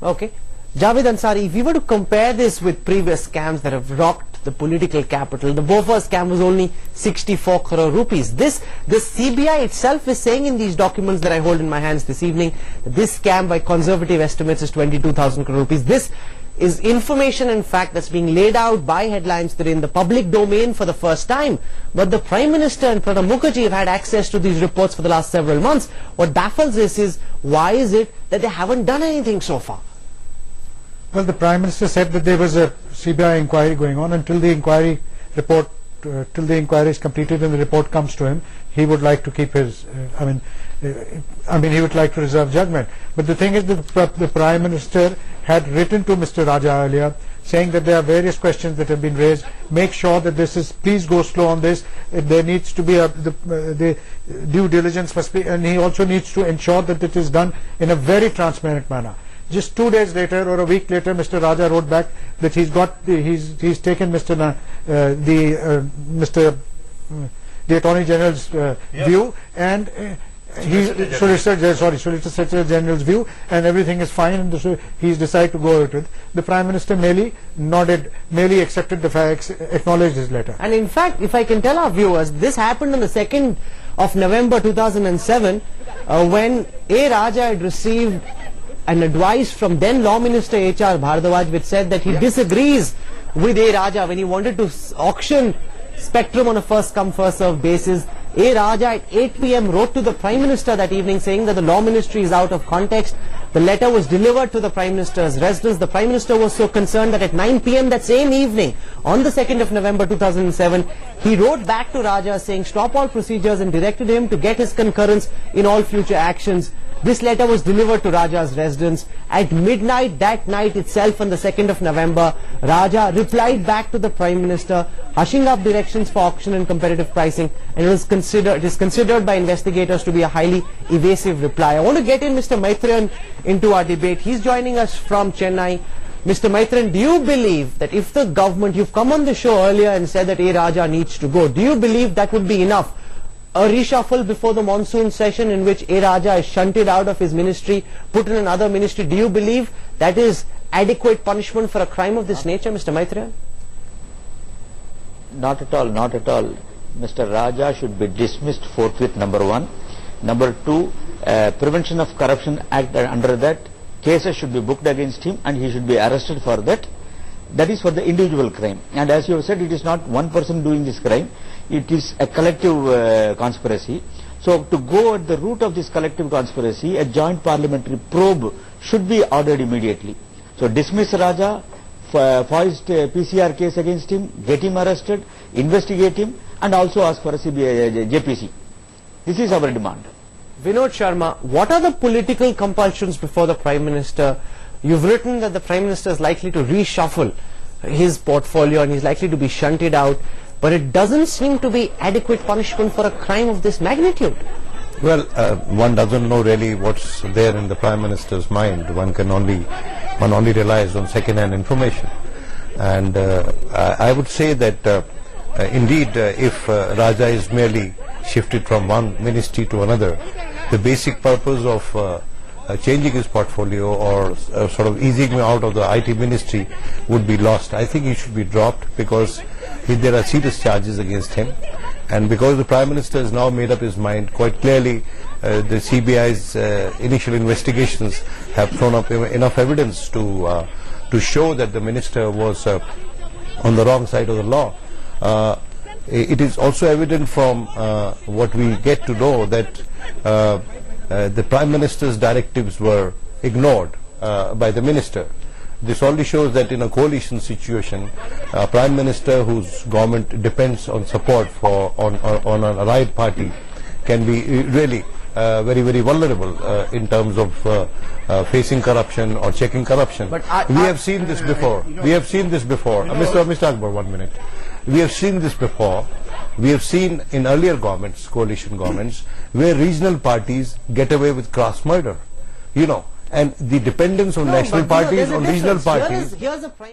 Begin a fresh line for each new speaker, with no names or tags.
Okay. Javed Ansari, if we were to compare this with previous scams that have rocked the political capital, the Bofors scam was only 64 crore rupees. The CBI itself is saying in these documents that I hold in my hands this evening, that this scam by conservative estimates is 22,000 crore rupees. This is information and fact that's being laid out by headlines that are in the public domain for the first time. But the Prime Minister and Pranab Mukherjee have had access to these reports for the last several months. What baffles this is, why is it that they haven't done anything so far?
Well, the Prime Minister said that there was a CBI inquiry going on. Until the inquiry report, till the inquiry is completed and the report comes to him, he would like to keep his, he would like to reserve judgment. But the thing is that the Prime Minister had written to Mr. Raja earlier, saying that there are various questions that have been raised. Make sure that this is, please go slow on this. There needs to be the due diligence must be, and he also needs to ensure that it is done in a very transparent manner. Just 2 days later or a week later, Mr. Raja wrote back that he's taken the Attorney General's view, and Solicitor General's view, and everything is fine, and he's decided to go with it. The Prime Minister merely accepted the facts, acknowledged his letter.
And in fact, if I can tell our viewers, this happened on the 2nd of November 2007, when A. Raja had received an advice from then Law Minister H.R. Bhardwaj, which said that he disagrees with A. Raja when he wanted to auction spectrum on a first-come, first-served basis. A. Raja at 8 p.m. wrote to the Prime Minister that evening saying that the Law Ministry is out of context. The letter was delivered to the Prime Minister's residence. The Prime Minister was so concerned that at 9 p.m. that same evening, on the 2nd of November 2007, he wrote back to Raja saying stop all procedures and directed him to get his concurrence in all future actions. This letter was delivered to Raja's residence. At midnight that night itself, on the 2nd of November, Raja replied back to the Prime Minister, hushing up directions for auction and competitive pricing, and it is considered by investigators to be a highly evasive reply. I want to get in Mr. Maithreyan into our debate. He's joining us from Chennai. Mr. Maithreyan, do you believe that if the government, you've come on the show earlier and said that A. Raja needs to go, do you believe that would be enough? A reshuffle before the monsoon session in which A. Raja is shunted out of his ministry, put in another ministry, do you believe that is adequate punishment for a crime of this nature, Mr. Maithreyan?
Not at all, not at all. Mr. Raja should be dismissed forthwith, number one. Number two, Prevention of Corruption Act, under that, cases should be booked against him and he should be arrested for that. That is for the individual crime. And as you have said, it is not one person doing this crime. It is a collective conspiracy. So to go at the root of this collective conspiracy, a joint parliamentary probe should be ordered immediately. So dismiss Raja, foist a PCR case against him, get him arrested, investigate him, and also ask for a CBI, JPC. This is our demand.
Vinod Sharma, what are the political compulsions before the Prime Minister? You've written that the Prime Minister is likely to reshuffle his portfolio and he's likely to be shunted out, but it doesn't seem to be adequate punishment for a crime of this magnitude.
Well, one doesn't know really what's there in the Prime Minister's mind. One only relies on second-hand information. And I would say that indeed if Raja is merely shifted from one ministry to another, the basic purpose of changing his portfolio or sort of easing him out of the IT ministry would be lost. I think he should be dropped because there are serious charges against him, and because the Prime Minister has now made up his mind quite clearly, the CBI's initial investigations have thrown up enough evidence to show that the minister was on the wrong side of the law. It is also evident from what we get to know that the Prime Minister's directives were ignored by the minister. This only shows that in a coalition situation, a Prime Minister whose government depends on support on an allied party can be really very, very vulnerable in terms of facing corruption or checking corruption. But we have seen this before. We have seen this before. Mr. Akbar, 1 minute. We have seen this before. We have seen in earlier governments, coalition governments, where regional parties get away with crass murder, and the dependence on national parties on regional parties.
Here's a prime